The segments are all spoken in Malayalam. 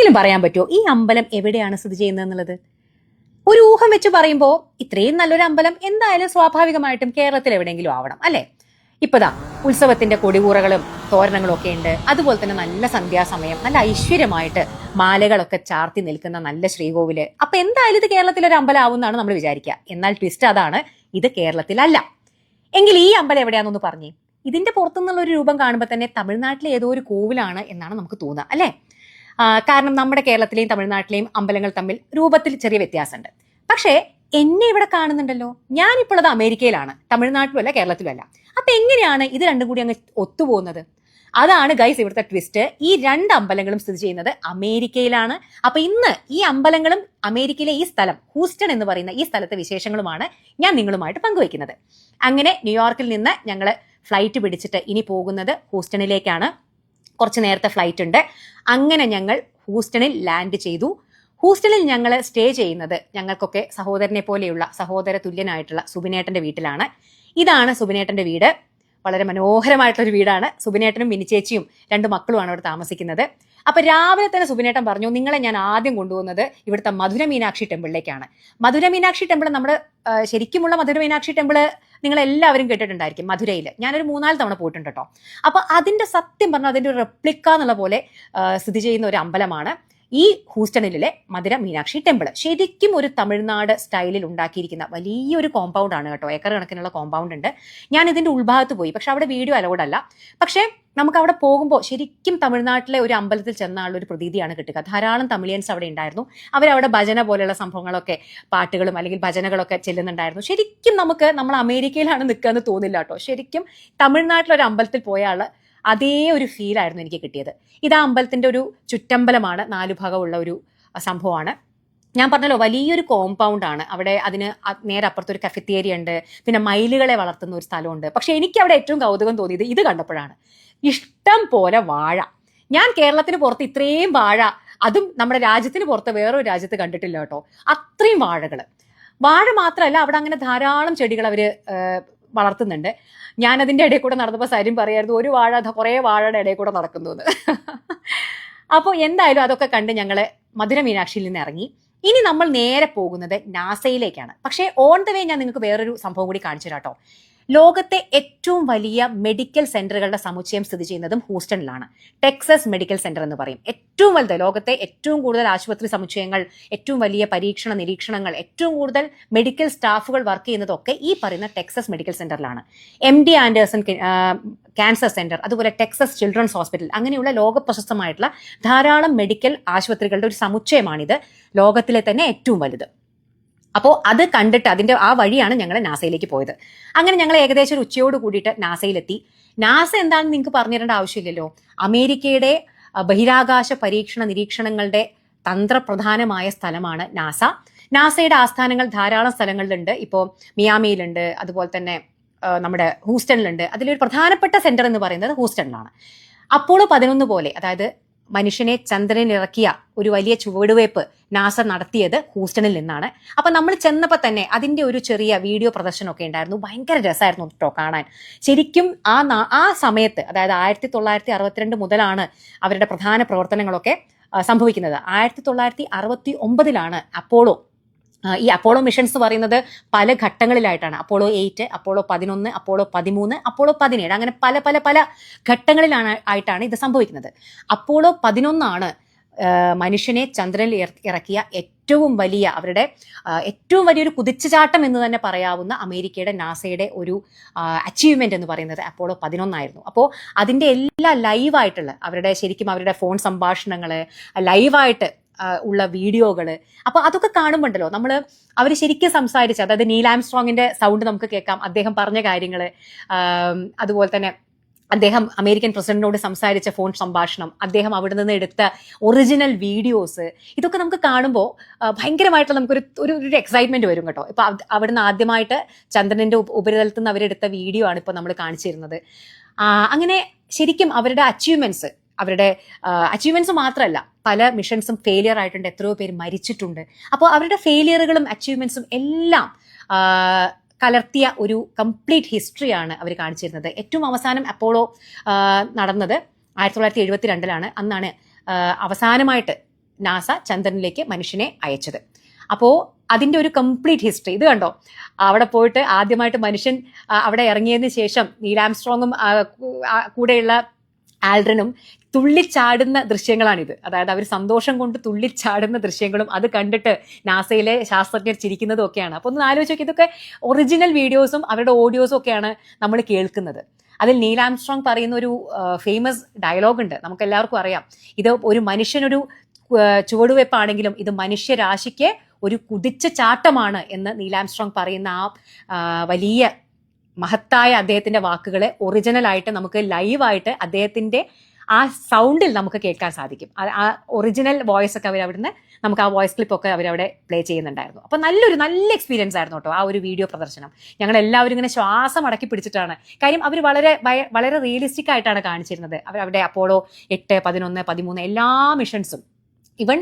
ആർക്കെങ്കിലും പറയാൻ പറ്റുമോ ഈ അമ്പലം എവിടെയാണ് സ്ഥിതി ചെയ്യുന്നത് എന്നുള്ളത്? ഒരു ഊഹം വെച്ച് പറയുമ്പോൾ ഇത്രയും നല്ലൊരു അമ്പലം എന്തായാലും സ്വാഭാവികമായിട്ടും കേരളത്തിൽ എവിടെയെങ്കിലും ആവണം അല്ലെ? ഇപ്പതാ ഉത്സവത്തിന്റെ കൊടികൂറകളും തോരണങ്ങളും ഒക്കെ ഉണ്ട്. അതുപോലെ തന്നെ നല്ല സന്ധ്യാസമയം, നല്ല ഐശ്വര്യമായിട്ട് മാലകളൊക്കെ ചാർത്തി നിൽക്കുന്ന നല്ല ശ്രീകോവില്. അപ്പൊ എന്തായാലും ഇത് കേരളത്തിലൊരു അമ്പലം ആവുമെന്നാണ് നമ്മൾ വിചാരിക്കുക. എന്നാൽ ട്വിസ്റ്റ് അതാണ്, ഇത് കേരളത്തിലല്ല. എങ്കിൽ ഈ അമ്പലം എവിടെയാണെന്നൊന്ന് പറഞ്ഞേ. ഇതിന്റെ പുറത്തുനിന്നുള്ള ഒരു രൂപം കാണുമ്പോൾ തന്നെ തമിഴ്നാട്ടിലെ ഏതോ ഒരു കോവിലാണ് എന്നാണ് നമുക്ക് തോന്നുക അല്ലെ? കാരണം നമ്മുടെ കേരളത്തിലെയും തമിഴ്നാട്ടിലെയും അമ്പലങ്ങൾ തമ്മിൽ രൂപത്തിൽ ചെറിയ വ്യത്യാസമുണ്ട്. പക്ഷേ എന്നെ ഇവിടെ കാണുന്നുണ്ടല്ലോ, ഞാനിപ്പോൾ അത് അമേരിക്കയിലാണ്, തമിഴ്നാട്ടിലും അല്ല കേരളത്തിലും അല്ല. അപ്പൊ എങ്ങനെയാണ് ഇത് രണ്ടും കൂടി അങ്ങ് ഒത്തുപോകുന്നത്? അതാണ് ഗൈസ് ഇവിടുത്തെ ട്വിസ്റ്റ്. ഈ രണ്ട് അമ്പലങ്ങളും സ്ഥിതി ചെയ്യുന്നത് അമേരിക്കയിലാണ്. അപ്പൊ ഇന്ന് ഈ അമ്പലങ്ങളും അമേരിക്കയിലെ ഈ സ്ഥലം ഹൂസ്റ്റൺ എന്ന് പറയുന്ന ഈ സ്ഥലത്തെ വിശേഷങ്ങളുമാണ് ഞാൻ നിങ്ങളുമായിട്ട് പങ്കുവയ്ക്കുന്നത്. അങ്ങനെ ന്യൂയോർക്കിൽ നിന്ന് ഞങ്ങൾ ഫ്ലൈറ്റ് പിടിച്ചിട്ട് ഇനി പോകുന്നത് ഹൂസ്റ്റണിലേക്കാണ്. കുറച്ച് നേരത്തെ ഫ്ലൈറ്റ് ഉണ്ട്. അങ്ങനെ ഞങ്ങൾ ഹൂസ്റ്റണിൽ ലാൻഡ് ചെയ്തു. ഹൂസ്റ്റണിൽ ഞങ്ങൾ സ്റ്റേ ചെയ്യുന്നത് ഞങ്ങൾക്കൊക്കെ സഹോദരനെ പോലെയുള്ള സഹോദര തുല്യനായിട്ടുള്ള സുബിനേട്ടന്റെ വീട്ടിലാണ്. ഇതാണ് സുബിനേട്ടന്റെ വീട്. വളരെ മനോഹരമായിട്ടൊരു വീടാണ്. സുബിനേട്ടനും മിനിച്ചേച്ചിയും 2 മക്കളുമാണ് അവിടെ താമസിക്കുന്നത്. അപ്പൊ രാവിലെ തന്നെ സുബിനേട്ടൻ പറഞ്ഞു, നിങ്ങളെ ഞാൻ ആദ്യം കൊണ്ടുപോകുന്നത് ഇവിടുത്തെ മധുര മീനാക്ഷി ടെമ്പിളിലേക്കാണ്. മധുര മീനാക്ഷി ടെമ്പിൾ നമ്മുടെ ശരിക്കുമുള്ള മധുര മീനാക്ഷി ടെമ്പിൾ നിങ്ങൾ എല്ലാവരും കേട്ടിട്ടുണ്ടായിരിക്കും. മധുരയിൽ ഞാനൊരു 3-4 തവണ പോയിട്ടുണ്ട് കേട്ടോ. അപ്പൊ അതിന്റെ സത്യം പറഞ്ഞാൽ അതിന്റെ ഒരു റെപ്ലിക്ക എന്നുള്ള പോലെ സ്ഥിതി ചെയ്യുന്ന ഒരു അമ്പലമാണ് ഈ ഹൂസ്റ്റണിലെ മധുര മീനാക്ഷി ടെമ്പിൾ. ശരിക്കും ഒരു തമിഴ്നാട് സ്റ്റൈലിൽ ഉണ്ടാക്കിയിരിക്കുന്ന വലിയൊരു കോമ്പൗണ്ട് ആണ് കേട്ടോ. ഏക്കർ കണക്കിനുള്ള കോമ്പൗണ്ട് ഉണ്ട്. ഞാൻ ഇതിന്റെ ഉൾഭാഗത്ത് പോയി, പക്ഷെ അവിടെ വീഡിയോ അലൗഡ് അല്ല. പക്ഷേ നമുക്ക് അവിടെ പോകുമ്പോൾ ശരിക്കും തമിഴ്നാട്ടിലെ ഒരു അമ്പലത്തിൽ ചെന്നുള്ള ഒരു പ്രതീതിയാണ് കിട്ടുക. ധാരാളം തമിഴിയൻസ് അവിടെ ഉണ്ടായിരുന്നു. അവരവിടെ ഭജന പോലെയുള്ള സംഭവങ്ങളൊക്കെ, പാട്ടുകളും അല്ലെങ്കിൽ ഭജനകളൊക്കെ ചെല്ലുന്നുണ്ടായിരുന്നു. ശരിക്കും നമ്മൾ അമേരിക്കയിലാണ് നിൽക്കുക എന്ന് തോന്നില്ല കേട്ടോ. ശരിക്കും തമിഴ്നാട്ടിലൊരു അമ്പലത്തിൽ പോയ അതേ ഒരു ഫീലായിരുന്നു എനിക്ക് കിട്ടിയത്. ഇത് ആ അമ്പലത്തിന്റെ ഒരു ചുറ്റമ്പലമാണ്, 4 ഭാഗമുള്ള ഒരു സംഭവമാണ്. ഞാൻ പറഞ്ഞല്ലോ വലിയൊരു കോമ്പൗണ്ട് ആണ് അവിടെ. അതിന് നേരെ അപ്പുറത്തൊരു കഫറ്റേരിയ ഉണ്ട്, പിന്നെ മയിലുകളെ വളർത്തുന്ന ഒരു സ്ഥലമുണ്ട്. പക്ഷെ എനിക്ക് അവിടെ ഏറ്റവും കൗതുകം തോന്നിയത് ഇത് കണ്ടപ്പോഴാണ്. ഇഷ്ടം പോലെ വാഴ. ഞാൻ കേരളത്തിന് പുറത്ത് ഇത്രയും വാഴ, അതും നമ്മുടെ രാജ്യത്തിന് പുറത്ത് വേറൊരു രാജ്യത്ത് കണ്ടിട്ടില്ല കേട്ടോ. അത്രയും വാഴ മാത്രമല്ല, അവിടെ അങ്ങനെ ധാരാളം ചെടികൾ അവര് വളർത്തുന്നുണ്ട്. ഞാൻ അതിന്റെ ഇടയിൽ കൂടെ നടന്നപ്പോൾ സരിൻ പറയായിരുന്നു, ഒരു വാഴ കുറേ വാഴയുടെ ഇടയിൽ കൂടെ നടക്കുന്നു എന്ന്. അപ്പോൾ എന്തായാലും അതൊക്കെ കണ്ട് ഞങ്ങള് മധുര മീനാക്ഷിയിൽ നിന്ന് ഇറങ്ങി. ഇനി നമ്മൾ നേരെ പോകുന്നത് നാസയിലേക്കാണ്. പക്ഷേ ഓൺ ദ വേ ഞാൻ നിങ്ങൾക്ക് വേറൊരു സംഭവം കൂടി കാണിച്ചു തരാം കേട്ടോ. ലോകത്തെ ഏറ്റവും വലിയ മെഡിക്കൽ സെന്ററുകളുടെ സമുച്ചയം സ്ഥിതി ചെയ്യുന്നതും ഹൂസ്റ്റണിലാണ്. ടെക്സസ് മെഡിക്കൽ സെന്റർ എന്ന് പറയും. ഏറ്റവും വലുത്, ലോകത്തെ ഏറ്റവും കൂടുതൽ ആശുപത്രി സമുച്ചയങ്ങൾ, ഏറ്റവും വലിയ പരീക്ഷണ നിരീക്ഷണങ്ങൾ, ഏറ്റവും കൂടുതൽ മെഡിക്കൽ സ്റ്റാഫുകൾ വർക്ക് ചെയ്യുന്നതൊക്കെ ഈ പറയുന്ന ടെക്സസ് മെഡിക്കൽ സെന്ററിലാണ്. MD ആൻഡേഴ്സൺ ക്യാൻസർ സെന്റർ, അതുപോലെ ടെക്സസ് ചിൽഡ്രൻസ് ഹോസ്പിറ്റൽ, അങ്ങനെയുള്ള ലോക പ്രശസ്തമായിട്ടുള്ള ധാരാളം മെഡിക്കൽ ആശുപത്രികളുടെ ഒരു സമുച്ചയമാണിത്. ലോകത്തിലെ തന്നെ ഏറ്റവും വലുത്. അപ്പോൾ അത് കണ്ടിട്ട് അതിന്റെ ആ വഴിയാണ് ഞങ്ങൾ നാസയിലേക്ക് പോയത്. അങ്ങനെ ഞങ്ങൾ ഏകദേശം ഒരു ഉച്ചയോട് കൂടിയിട്ട് നാസയിലെത്തി. നാസ എന്താണെന്ന് നിങ്ങൾക്ക് പറഞ്ഞു തരേണ്ട ആവശ്യമില്ലല്ലോ. അമേരിക്കയുടെ ബഹിരാകാശ പരീക്ഷണ നിരീക്ഷണങ്ങളുടെ തന്ത്രപ്രധാനമായ സ്ഥലമാണ് നാസ. നാസയുടെ ആസ്ഥാനങ്ങൾ ധാരാളം സ്ഥലങ്ങളിലുണ്ട്. ഇപ്പോൾ മിയാമിയിലുണ്ട്, അതുപോലെ തന്നെ നമ്മുടെ ഹൂസ്റ്റണിലുണ്ട്. അതിലൊരു പ്രധാനപ്പെട്ട സെന്റർ എന്ന് പറയുന്നത് ഹൂസ്റ്റണിലാണ്. അപ്പോളോ 11 പോലെ, അതായത് മനുഷ്യനെ ചന്ദ്രനിൽ ഇറക്കിയ ഒരു വലിയ ചുവടുവയ്പ് നാസ നടത്തിയത് ഹൂസ്റ്റണിൽ നിന്നാണ്. അപ്പൊ നമ്മൾ ചെന്നപ്പോൾ തന്നെ അതിന്റെ ഒരു ചെറിയ വീഡിയോ പ്രദർശനമൊക്കെ ഉണ്ടായിരുന്നു. ഭയങ്കര രസമായിരുന്നു കേട്ടോ കാണാൻ. ശരിക്കും ആ സമയത്ത്, അതായത് 1962 മുതലാണ് അവരുടെ പ്രധാന പ്രവർത്തനങ്ങളൊക്കെ സംഭവിക്കുന്നത്. 1969 ഈ അപ്പോളോ മിഷൻസ് എന്ന് പറയുന്നത് പല ഘട്ടങ്ങളിലായിട്ടാണ്. അപ്പോളോ 8, അപ്പോളോ 11, അപ്പോളോ 13, അപ്പോളോ 17, അങ്ങനെ പല ഘട്ടങ്ങളിലായിട്ടാണ് ഇത് സംഭവിക്കുന്നത്. അപ്പോളോ 11 മനുഷ്യനെ ചന്ദ്രനിൽ ഇറക്കിയ അവരുടെ ഏറ്റവും വലിയൊരു കുതിച്ചുചാട്ടം എന്ന് തന്നെ പറയാവുന്ന അമേരിക്കയുടെ നാസയുടെ ഒരു അച്ചീവ്മെന്റ് എന്ന് പറയുന്നത് അപ്പോളോ 11 ആയിരുന്നു. അപ്പോൾ അതിന്റെ എല്ലാ ലൈവായിട്ടുള്ള അവരുടെ ഫോൺ സംഭാഷണങ്ങൾ, ലൈവായിട്ട് ഉള്ള വീഡിയോകള്, അപ്പൊ അതൊക്കെ കാണുമ്പോണ്ടല്ലോ അവർ ശരിക്കും സംസാരിച്ച, അതായത് നീൽ ആംസ്ട്രോങ്ങിന്റെ സൗണ്ട് നമുക്ക് കേൾക്കാം, അദ്ദേഹം പറഞ്ഞ കാര്യങ്ങള്, അതുപോലെ തന്നെ അദ്ദേഹം അമേരിക്കൻ പ്രസിഡന്റിനോട് സംസാരിച്ച ഫോൺ സംഭാഷണം, അദ്ദേഹം അവിടെ നിന്ന് എടുത്ത ഒറിജിനൽ വീഡിയോസ്, ഇതൊക്കെ നമുക്ക് കാണുമ്പോൾ ഭയങ്കരമായിട്ടുള്ള നമുക്കൊരു എക്സൈറ്റ്മെന്റ് വരും കേട്ടോ. ഇപ്പൊ അവിടുന്ന് ആദ്യമായിട്ട് ചന്ദ്രന്റെ ഉപരിതലത്തിൽ നിന്ന് അവരെടുത്ത വീഡിയോ ആണ് ഇപ്പൊ നമ്മൾ കാണിച്ചിരുന്നത്. അങ്ങനെ ശരിക്കും അവരുടെ അച്ചീവ്മെന്റ്സ് മാത്രമല്ല, പല മിഷൻസും ഫെയിലിയർ ആയിട്ടുണ്ട്, എത്രയോ പേര് മരിച്ചിട്ടുണ്ട്. അപ്പോൾ അവരുടെ ഫെയിലിയറുകളും അച്ചീവ്മെന്റ്സും എല്ലാം കലർത്തിയ ഒരു കംപ്ലീറ്റ് ഹിസ്റ്ററിയാണ് അവർ കാണിച്ചിരുന്നത്. ഏറ്റവും അവസാനം അപ്പോളോ നടന്നത് 1972 അന്നാണ് അവസാനമായിട്ട് നാസ ചന്ദ്രനിലേക്ക് മനുഷ്യനെ അയച്ചത്. അപ്പോൾ അതിൻ്റെ ഒരു കംപ്ലീറ്റ് ഹിസ്റ്ററി ഇത് കണ്ടോ. അവിടെ പോയിട്ട് ആദ്യമായിട്ട് മനുഷ്യൻ അവിടെ ഇറങ്ങിയതിന് ശേഷം നീൽ ആംസ്ട്രോങ്ങും കൂടെയുള്ള ആൽഡ്രനും തുള്ളിച്ചാടുന്ന ദൃശ്യങ്ങളാണിത്. അതായത് അവർ സന്തോഷം കൊണ്ട് തുള്ളിച്ചാടുന്ന ദൃശ്യങ്ങളും അത് കണ്ടിട്ട് നാസയിലെ ശാസ്ത്രജ്ഞർ ചിരിക്കുന്നതും ഒക്കെയാണ്. അപ്പോൾ ഒന്ന് ആലോചിച്ച് നോക്കി, ഇതൊക്കെ ഒറിജിനൽ വീഡിയോസും അവരുടെ ഓഡിയോസും ഒക്കെയാണ് നമ്മൾ കേൾക്കുന്നത്. അതിൽ നീൽ ആംസ്ട്രോങ് പറയുന്ന ഒരു ഫേമസ് ഡയലോഗ് ഉണ്ട്, നമുക്ക് എല്ലാവർക്കും അറിയാം. ഇത് ഒരു മനുഷ്യനൊരു ചുവടുവെപ്പാണെങ്കിലും ഇത് മനുഷ്യരാശിക്ക് ഒരു കുതിച്ച ചാട്ടമാണ് എന്ന് നീൽ ആംസ്ട്രോങ് പറയുന്ന ആ വലിയ മഹത്തായ അദ്ദേഹത്തിന്റെ വാക്കുകളെ ഒറിജിനലായിട്ട് നമുക്ക് ലൈവായിട്ട് അദ്ദേഹത്തിന്റെ ആ സൗണ്ടിൽ നമുക്ക് കേൾക്കാൻ സാധിക്കും. ആ ഒറിജിനൽ വോയിസ് ഒക്കെ അവരവിടുന്ന് നമുക്ക് ആ വോയിസ് ക്ലിപ്പൊക്കെ അവരവിടെ പ്ലേ ചെയ്യുന്നുണ്ടായിരുന്നു. അപ്പോൾ നല്ല എക്സ്പീരിയൻസ് ആയിരുന്നു കേട്ടോ ആ ഒരു വീഡിയോ പ്രദർശനം. ഞങ്ങൾ എല്ലാവരും ഇങ്ങനെ ശ്വാസം അടക്കി പിടിച്ചിട്ടാണ്. കാര്യം അവർ വളരെ റിയലിസ്റ്റിക് ആയിട്ടാണ് കാണിച്ചിരുന്നത്. അവരവിടെ അപ്പോളോ 8, 11, 13 എല്ലാ മിഷൻസും ഇവൻ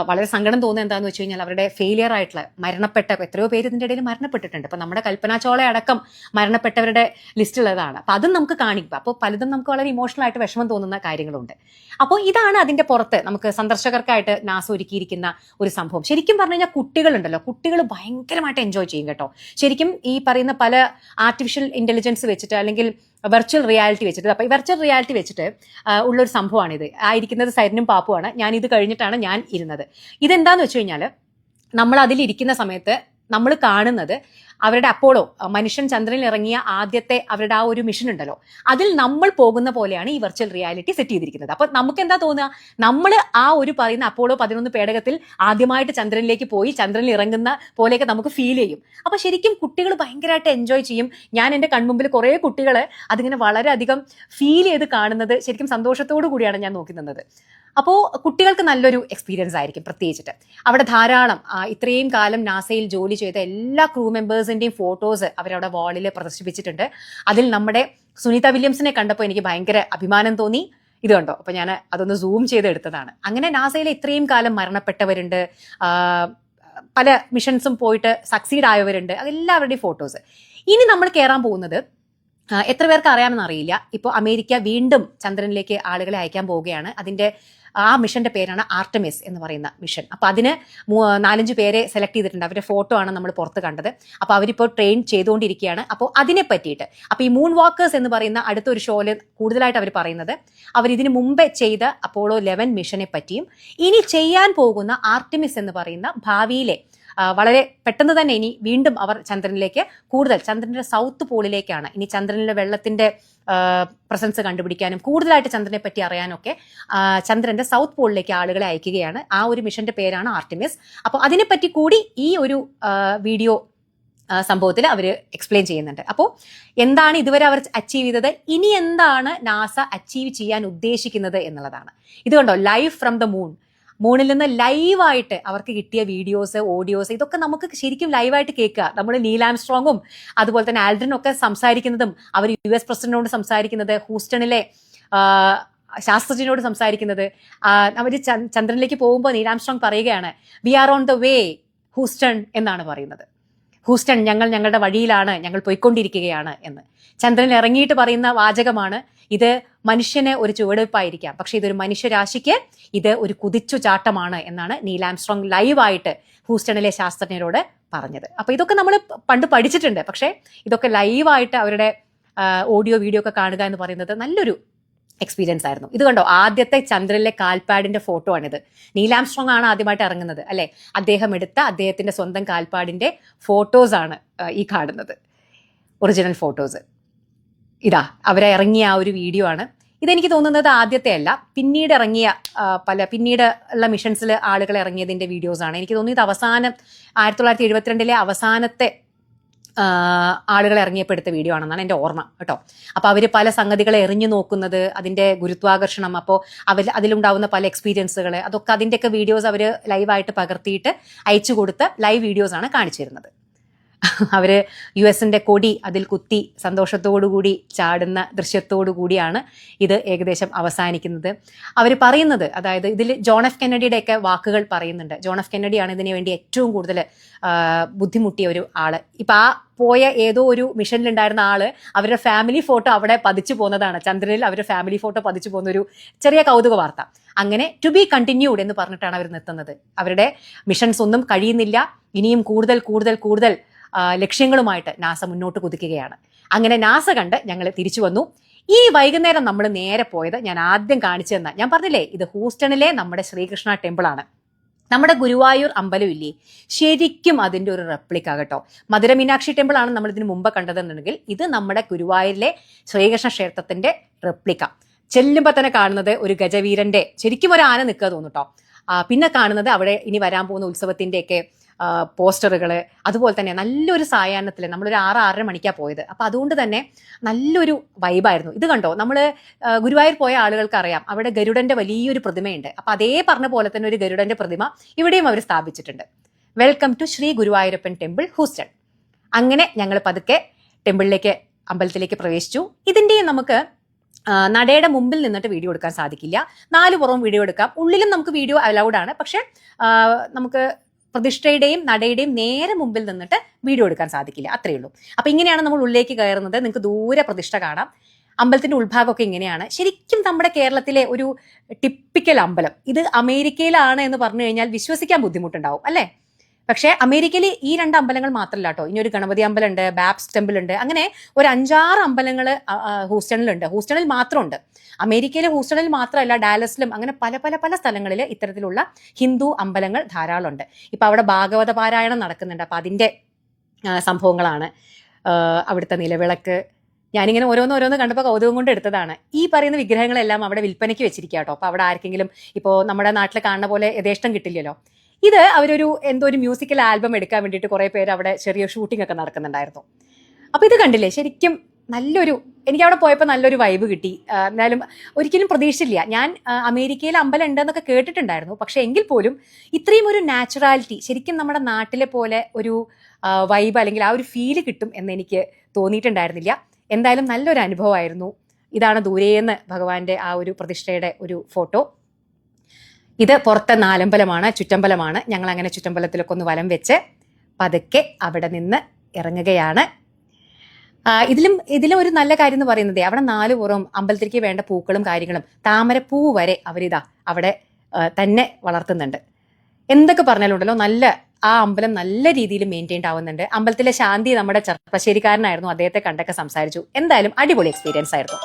വളരെ സങ്കടം തോന്നുന്നത് എന്താണെന്ന് വെച്ച് കഴിഞ്ഞാൽ അവരുടെ ഫെയിലിയർ ആയിട്ടുള്ള മരണപ്പെട്ട എത്രയോ പേര് ഇതിൻ്റെ ഇടയിൽ മരണപ്പെട്ടിട്ടുണ്ട്. അപ്പം നമ്മുടെ കൽപ്പന ചൗള അടക്കം മരണപ്പെട്ടവരുടെ ലിസ്റ്റുള്ളതാണ്. അപ്പം അതും നമുക്ക് കാണിക്കുക. അപ്പോൾ പലതും നമുക്ക് വളരെ ഇമോഷണൽ ആയിട്ട് വിഷമം തോന്നുന്ന കാര്യങ്ങളുണ്ട്. അപ്പോൾ ഇതാണ് അതിൻ്റെ പുറത്ത് നമുക്ക് സന്ദർശകർക്കായിട്ട് നാസ ഒരുക്കിയിരിക്കുന്ന ഒരു സംഭവം. ശരിക്കും പറഞ്ഞു കഴിഞ്ഞാൽ കുട്ടികളുണ്ടല്ലോ, കുട്ടികൾ ഭയങ്കരമായിട്ട് എൻജോയ് ചെയ്യും കേട്ടോ. ശരിക്കും ഈ പറയുന്ന പല ആർട്ടിഫിഷ്യൽ ഇന്റലിജൻസ് വെച്ചിട്ട് അല്ലെങ്കിൽ വെർച്വൽ റിയാലിറ്റി വെച്ചിട്ട്, അപ്പോൾ ഈ വെർച്വൽ റിയാലിറ്റി വെച്ചിട്ട് ഉള്ളൊരു സംഭവമാണിത്. ആയിരിക്കുന്നത് സൈരനും പാപ്പുമാണ്. ഞാൻ ഇത് കഴിഞ്ഞിട്ടാണ് ഞാൻ ഇരുന്നത്. ഇതെന്താന്ന് വെച്ച് കഴിഞ്ഞാൽ നമ്മൾ അതിലിരിക്കുന്ന സമയത്ത് നമ്മൾ കാണുന്നത് അവരുടെ അപ്പോളോ മനുഷ്യൻ ചന്ദ്രനിൽ ഇറങ്ങിയ ആദ്യത്തെ അവരുടെ ആ ഒരു മിഷൻ ഉണ്ടല്ലോ, അതിൽ നമ്മൾ പോകുന്ന പോലെയാണ് ഈ വെർച്വൽ റിയാലിറ്റി സെറ്റ് ചെയ്തിരിക്കുന്നത്. അപ്പൊ നമുക്ക് എന്താ തോന്നുക, നമ്മൾ ആ ഒരു പറയുന്ന അപ്പോളോ 11 പേടകത്തിൽ ആദ്യമായിട്ട് ചന്ദ്രനിലേക്ക് പോയി ചന്ദ്രനിൽ ഇറങ്ങുന്ന പോലെയൊക്കെ നമുക്ക് ഫീൽ ചെയ്യും. അപ്പൊ ശരിക്കും കുട്ടികൾ ഭയങ്കരമായിട്ട് എൻജോയ് ചെയ്യും. ഞാൻ എൻ്റെ കൺമുമ്പിൽ കുറേ കുട്ടികൾ അതിങ്ങനെ വളരെയധികം ഫീൽ ചെയ്ത് കാണുന്നത് ശരിക്കും സന്തോഷത്തോടു കൂടിയാണ് ഞാൻ നോക്കി നിന്നത്. അപ്പോൾ കുട്ടികൾക്ക് നല്ലൊരു എക്സ്പീരിയൻസ് ആയിരിക്കും. പ്രത്യേകിച്ചിട്ട് അവിടെ ധാരാളം ഇത്രയും കാലം നാസയിൽ ജോലി ചെയ്ത എല്ലാ ക്രൂ മെമ്പേഴ്സിൻ്റെയും ഫോട്ടോസ് അവരവിടെ വാളിൽ പ്രദർശിപ്പിച്ചിട്ടുണ്ട്. അതിൽ നമ്മുടെ സുനിത വില്യംസിനെ കണ്ടപ്പോൾ എനിക്ക് ഭയങ്കര അഭിമാനം തോന്നി. ഇത് കണ്ടോ, അപ്പോൾ ഞാൻ അതൊന്ന് സൂം ചെയ്ത് എടുത്തതാണ്. അങ്ങനെ നാസയിലെ ഇത്രയും കാലം മരണപ്പെട്ടവരുണ്ട്, പല മിഷൻസും പോയിട്ട് സക്സീഡ് ആയവരുണ്ട്, അതെല്ലാവരുടെയും ഫോട്ടോസ്. ഇനി നമ്മൾ കയറാൻ പോകുന്നത് എത്ര പേർക്ക് അറിയാമെന്ന് അറിയില്ല, ഇപ്പോൾ അമേരിക്ക വീണ്ടും ചന്ദ്രനിലേക്ക് ആളുകളെ അയക്കാൻ പോവുകയാണ്. അതിൻ്റെ ആ മിഷന്റെ പേരാണ് ആർടെമിസ് എന്ന് പറയുന്ന മിഷൻ. അപ്പോൾ അതിന് 4-5 പേരെ സെലക്ട് ചെയ്തിട്ടുണ്ട്. അവരുടെ ഫോട്ടോ ആണ് നമ്മൾ പുറത്ത് കണ്ടത്. അപ്പോൾ അവരിപ്പോൾ ട്രെയിൻ ചെയ്തുകൊണ്ടിരിക്കുകയാണ്. അപ്പോൾ അതിനെ പറ്റിയിട്ട്, അപ്പോൾ ഈ മൂൺ വാക്കേഴ്സ് എന്ന് പറയുന്ന അടുത്തൊരു ഷോയിൽ കൂടുതലായിട്ട് അവർ പറയുന്നത് അവരിതിന് മുമ്പേ ചെയ്ത അപ്പോളോ 11 മിഷനെ പറ്റിയും ഇനി ചെയ്യാൻ പോകുന്ന ആർടെമിസ് എന്ന് പറയുന്ന ഭാവിയിലെ വളരെ പെട്ടെന്ന് തന്നെ ഇനി വീണ്ടും അവർ ചന്ദ്രനിലേക്ക് കൂടുതൽ ചന്ദ്രന്റെ സൗത്ത് പോളിലേക്കാണ് ഇനി ചന്ദ്രനിലെ വെള്ളത്തിന്റെ പ്രസൻസ് കണ്ടുപിടിക്കാനും കൂടുതലായിട്ട് ചന്ദ്രനെ പറ്റി അറിയാനൊക്കെ ചന്ദ്രന്റെ സൗത്ത് പോളിലേക്ക് ആളുകളെ അയക്കുകയാണ്. ആ ഒരു മിഷന്റെ പേരാണ് ആർടെമിസ്. അപ്പോൾ അതിനെപ്പറ്റി കൂടി ഈ ഒരു വീഡിയോ സംഭവത്തിൽ അവർ എക്സ്പ്ലെയിൻ ചെയ്യുന്നുണ്ട്. അപ്പോൾ എന്താണ് ഇതുവരെ അവർ അച്ചീവ് ചെയ്തത്, ഇനി എന്താണ് നാസ അച്ചീവ് ചെയ്യാൻ ഉദ്ദേശിക്കുന്നത് എന്നുള്ളതാണ്. ഇത് കണ്ടോ, ലൈവ് ഫ്രം ദ മൂൺ. മൂണിൽ നിന്ന് ലൈവായിട്ട് അവർക്ക് കിട്ടിയ വീഡിയോസ്, ഓഡിയോസ്, ഇതൊക്കെ നമുക്ക് ശരിക്കും ലൈവായിട്ട് കേൾക്കുക. നമ്മൾ നീൽ ആംസ്ട്രോങ്ങും അതുപോലെ തന്നെ ആൽഡ്രിനും ഒക്കെ സംസാരിക്കുന്നതും അവർ US പ്രസിഡന്റിനോട് സംസാരിക്കുന്നത്, ഹൂസ്റ്റണിലെ ശാസ്ത്രജ്ഞനോട് സംസാരിക്കുന്നത്. അവർ ചന്ദ്രനിലേക്ക് പോകുമ്പോൾ നീൽ ആംസ്ട്രോങ് പറയുകയാണ്, we are on the way Houston എന്നാണ് പറയുന്നത്. ഹൂസ്റ്റൺ, ഞങ്ങളുടെ വഴിയിലാണ്, ഞങ്ങൾ പോയിക്കൊണ്ടിരിക്കുകയാണ് എന്ന്. ചന്ദ്രനിൽ ഇറങ്ങിയിട്ട് പറയുന്ന വാചകമാണ്, ഇത് മനുഷ്യന് ഒരു ചുവടുവെപ്പായിരിക്കാം, പക്ഷെ ഇതൊരു മനുഷ്യരാശിക്ക് ഇത് ഒരു കുതിച്ചു ചാട്ടമാണ് എന്നാണ് നീൽ ആംസ്ട്രോങ് ലൈവായിട്ട് ഹൂസ്റ്റണിലെ ശാസ്ത്രജ്ഞരോട് പറഞ്ഞത്. അപ്പൊ ഇതൊക്കെ നമ്മൾ പണ്ട് പഠിച്ചിട്ടുണ്ട്, പക്ഷെ ഇതൊക്കെ ലൈവായിട്ട് അവരുടെ ഓഡിയോ വീഡിയോ ഒക്കെ കാണുക എന്ന് പറയുന്നത് നല്ലൊരു എക്സ്പീരിയൻസ് ആയിരുന്നു. ഇത് കണ്ടോ, ആദ്യത്തെ ചന്ദ്രനിലെ കാൽപ്പാടിന്റെ ഫോട്ടോ ആണിത്. നീൽ ആംസ്ട്രോങ് ആണ് ആദ്യമായിട്ട് ഇറങ്ങുന്നത് അല്ലെ. അദ്ദേഹം എടുത്ത അദ്ദേഹത്തിന്റെ സ്വന്തം കാൽപ്പാടിന്റെ ഫോട്ടോസ് ആണ് ഈ കാണുന്നത്, ഒറിജിനൽ ഫോട്ടോസ്. ഇതാ അവരെ ഇറങ്ങിയ ആ ഒരു വീഡിയോ ആണ്. ഇതെനിക്ക് തോന്നുന്നത് ആദ്യത്തെ അല്ല, പിന്നീട് ഇറങ്ങിയ പിന്നീട് ഉള്ള മിഷൻസിൽ ആളുകൾ ഇറങ്ങിയതിന്റെ വീഡിയോസ് ആണ്. എനിക്ക് തോന്നുന്നു ഇത് അവസാനം 1972 അവസാനത്തെ ആളുകൾ ഇറങ്ങിയപ്പോൾ എടുത്ത വീഡിയോ ആണെന്നാണ് എൻ്റെ ഓർമ്മ കേട്ടോ. അപ്പോൾ അവർ പല സംഗതികളെ എറിഞ്ഞു നോക്കുന്നത്, അതിൻ്റെ ഗുരുത്വാകർഷണം, അപ്പോൾ അതിലുണ്ടാവുന്ന പല എക്സ്പീരിയൻസുകൾ, അതൊക്കെ അതിൻ്റെയൊക്കെ വീഡിയോസ് അവർ ലൈവായിട്ട് പകർത്തിയിട്ട് അയച്ചു കൊടുത്ത ലൈവ് വീഡിയോസ് ആണ് കാണിച്ചു തരുന്നത്. അവർ US കൊടി അതിൽ കുത്തി സന്തോഷത്തോടുകൂടി ചാടുന്ന ദൃശ്യത്തോടു കൂടിയാണ് ഇത് ഏകദേശം അവസാനിക്കുന്നത്. അവർ പറയുന്നത്, അതായത് ഇതിൽ ജോൺ എഫ് കെന്നഡിയുടെയൊക്കെ വാക്കുകൾ പറയുന്നുണ്ട്. ജോൺ എഫ് കെന്നഡിയാണ് ഇതിനു വേണ്ടി ഏറ്റവും കൂടുതൽ ബുദ്ധിമുട്ടിയ ഒരു ആള്. ഇപ്പം ആ പോയ ഏതോ ഒരു മിഷനിലുണ്ടായിരുന്ന ആള് അവരുടെ ഫാമിലി ഫോട്ടോ അവിടെ പതിച്ചു പോകുന്നതാണ്. ചന്ദ്രനിൽ അവരുടെ ഫാമിലി ഫോട്ടോ പതിച്ചു പോകുന്ന ഒരു ചെറിയ കൗതുക വാർത്ത. അങ്ങനെ ടു ബി കണ്ടിന്യൂഡ് എന്ന് പറഞ്ഞിട്ടാണ് അവർ നിർത്തുന്നത്. അവരുടെ മിഷൻസ് ഒന്നും കഴിയുന്നില്ല, ഇനിയും കൂടുതൽ കൂടുതൽ കൂടുതൽ ലക്ഷ്യങ്ങളുമായിട്ട് നാസ മുന്നോട്ട് കുതിക്കുകയാണ്. അങ്ങനെ നാസ കണ്ട് ഞങ്ങൾ തിരിച്ചു വന്നു. ഈ വൈകുന്നേരം നമ്മൾ നേരെ പോയത് ഞാൻ ആദ്യം കാണിച്ചു തന്ന, ഞാൻ പറഞ്ഞില്ലേ ഇത് ഹൂസ്റ്റണിലെ നമ്മുടെ ശ്രീകൃഷ്ണ ടെമ്പിൾ ആണ്. നമ്മുടെ ഗുരുവായൂർ അമ്പലം ഇല്ലേ, ശരിക്കും അതിൻ്റെ ഒരു റെപ്ലിക്ക കേട്ടോ. മധുര മീനാക്ഷി ടെമ്പിൾ ആണ് നമ്മൾ ഇതിന് മുമ്പ് കണ്ടതെന്നുണ്ടെങ്കിൽ ഇത് നമ്മുടെ ഗുരുവായൂരിലെ ശ്രീകൃഷ്ണ ക്ഷേത്രത്തിന്റെ റെപ്ലിക്ക. ചെല്ലുമ്പോൾ തന്നെ കാണുന്നത് ഒരു ഗജവീരന്റെ ശരിക്കും ഒരു ആന നിൽക്കുക തോന്നുട്ടോ. പിന്നെ കാണുന്നത് അവിടെ ഇനി വരാൻ പോകുന്ന ഉത്സവത്തിൻ്റെയൊക്കെ പോസ്റ്ററുകൾ, അതുപോലെ തന്നെ നല്ലൊരു സായാഹ്നത്തിൽ നമ്മളൊരു 6-6:30 മണിക്കാണ് പോയത്. അപ്പം അതുകൊണ്ട് തന്നെ നല്ലൊരു വൈബായിരുന്നു. ഇത് കണ്ടോ, നമ്മൾ ഗുരുവായൂർ പോയ ആളുകൾക്ക് അറിയാം അവിടെ ഗരുഡന്റെ വലിയൊരു പ്രതിമയുണ്ട്. അപ്പം അതേ പറഞ്ഞ പോലെ തന്നെ ഒരു ഗരുഡന്റെ പ്രതിമ ഇവിടെയും അവർ സ്ഥാപിച്ചിട്ടുണ്ട്. Welcome to Shri Guruvayurappan temple Houston. അങ്ങനെ ഞങ്ങൾ പതുക്കെ ടെമ്പിളിലേക്ക് അമ്പലത്തിലേക്ക് പ്രവേശിച്ചു. ഇതിൻ്റെയും നമുക്ക് നടയുടെ മുമ്പിൽ നിന്നിട്ട് വീഡിയോ എടുക്കാൻ സാധിക്കില്ല. 4 പുറവും വീഡിയോ എടുക്കാം, ഉള്ളിലും നമുക്ക് വീഡിയോ അലൗഡ് ആണ്. പക്ഷെ നമുക്ക് പ്രതിഷ്ഠയുടെയും നടയുടെയും നേരെ മുമ്പിൽ നിന്നിട്ട് വീഡിയോ എടുക്കാൻ സാധിക്കില്ല, അത്രയേ ഉള്ളൂ. അപ്പം ഇങ്ങനെയാണ് നമ്മൾ ഉള്ളിലേക്ക് കയറുന്നത്. നിങ്ങൾക്ക് ദൂരെ പ്രതിഷ്ഠ കാണാം. അമ്പലത്തിന്റെ ഉൾഭാഗമൊക്കെ ഇങ്ങനെയാണ്. ശരിക്കും നമ്മുടെ കേരളത്തിലെ ഒരു ടിപ്പിക്കൽ അമ്പലം. ഇത് അമേരിക്കയിലാണ് എന്ന് പറഞ്ഞു കഴിഞ്ഞാൽ വിശ്വസിക്കാൻ ബുദ്ധിമുട്ടുണ്ടാവും അല്ലേ? പക്ഷേ അമേരിക്കയിൽ ഈ 2 അമ്പലങ്ങൾ മാത്രമല്ല കേട്ടോ. ഇനി ഒരു ഗണപതി അമ്പലം ഉണ്ട്, ബാപ്റ്റിസ്റ്റ് ടെമ്പിൾ ഉണ്ട്, അങ്ങനെ ഒരു 5-6 അമ്പലങ്ങൾ ഹൂസ്റ്റണിലുണ്ട്. ഹൂസ്റ്റണിൽ മാത്രമുണ്ട്. അമേരിക്കയിലെ ഹൂസ്റ്റണിൽ മാത്രമല്ല, ഡാലസിലും അങ്ങനെ പല പല പല സ്ഥലങ്ങളിൽ ഇത്തരത്തിലുള്ള ഹിന്ദു അമ്പലങ്ങൾ ധാരാളമുണ്ട്. ഇപ്പം അവിടെ ഭാഗവത പാരായണം നടക്കുന്നുണ്ട്. അപ്പം അതിൻ്റെ സംഭവങ്ങളാണ്. അവിടുത്തെ നിലവിളക്ക് ഞാനിങ്ങനെ ഓരോന്ന് കണ്ടപ്പോൾ കൗതുകം കൊണ്ട് എടുത്തതാണ്. ഈ പറയുന്ന വിഗ്രഹങ്ങളെല്ലാം അവിടെ വിൽപ്പനയ്ക്ക് വെച്ചിരിക്കുക കേട്ടോ. അപ്പോൾ അവിടെ ആർക്കെങ്കിലും ഇപ്പോൾ നമ്മുടെ നാട്ടിൽ കാണുന്ന പോലെ യഥേഷ്ടം കിട്ടില്ലല്ലോ. ഇത് അവരൊരു എന്തോ ഒരു മ്യൂസിക്കൽ ആൽബം എടുക്കാൻ വേണ്ടിയിട്ട് കുറേ പേര് അവിടെ ചെറിയ ഷൂട്ടിംഗ് ഒക്കെ നടക്കുന്നുണ്ടായിരുന്നു. അപ്പോൾ ഇത് കണ്ടില്ലേ, ശരിക്കും എനിക്ക് അവിടെ പോയപ്പോൾ നല്ലൊരു വൈബ് കിട്ടി. എന്നാലും ഒരിക്കലും പ്രതീക്ഷിച്ചില്ല. ഞാൻ അമേരിക്കയിൽ അമ്പലം ഉണ്ടെന്നൊക്കെ കേട്ടിട്ടുണ്ടായിരുന്നു. പക്ഷേ എങ്കിൽ പോലും ഇത്രയും ഒരു നാച്ചുറാലിറ്റി, ശരിക്കും നമ്മുടെ നാട്ടിലെ പോലെ ഒരു വൈബ് അല്ലെങ്കിൽ ആ ഒരു ഫീല് കിട്ടും എന്ന് എനിക്ക് തോന്നിയിട്ടുണ്ടായിരുന്നില്ല. എന്തായാലും നല്ലൊരു അനുഭവമായിരുന്നു. ഇതാണ് ദൂരേന്ന് ഭഗവാന്റെ ആ ഒരു പ്രതിഷ്ഠയുടെ ഒരു ഫോട്ടോ. ഇത് പുറത്തെ നാലമ്പലമാണ്, ചുറ്റമ്പലമാണ്. ഞങ്ങൾ അങ്ങനെ ചുറ്റമ്പലത്തിലൊക്കെ ഒന്ന് വലം വെച്ച് പതുക്കെ അവിടെ നിന്ന് ഇറങ്ങുകയാണ്. ഇതിലും ഒരു നല്ല കാര്യം എന്ന് പറയുന്നത് അവിടെ 4 പുറവും അമ്പലത്തിലേക്ക് വേണ്ട പൂക്കളും കാര്യങ്ങളും താമരപ്പൂ വരെ അവരിതാ അവിടെ തന്നെ വളർത്തുന്നുണ്ട്. എന്തൊക്കെ പറഞ്ഞാലുണ്ടല്ലോ ആ അമ്പലം നല്ല രീതിയിൽ മെയിൻറ്റെയിൻഡ് ആവുന്നുണ്ട്. അമ്പലത്തിലെ ശാന്തി നമ്മുടെ ചെറുപ്പശ്ശേരിക്കാരനായിരുന്നു, അദ്ദേഹത്തെ കണ്ടൊക്കെ സംസാരിച്ചു. എന്തായാലും അടിപൊളി എക്സ്പീരിയൻസ് ആയിരുന്നു.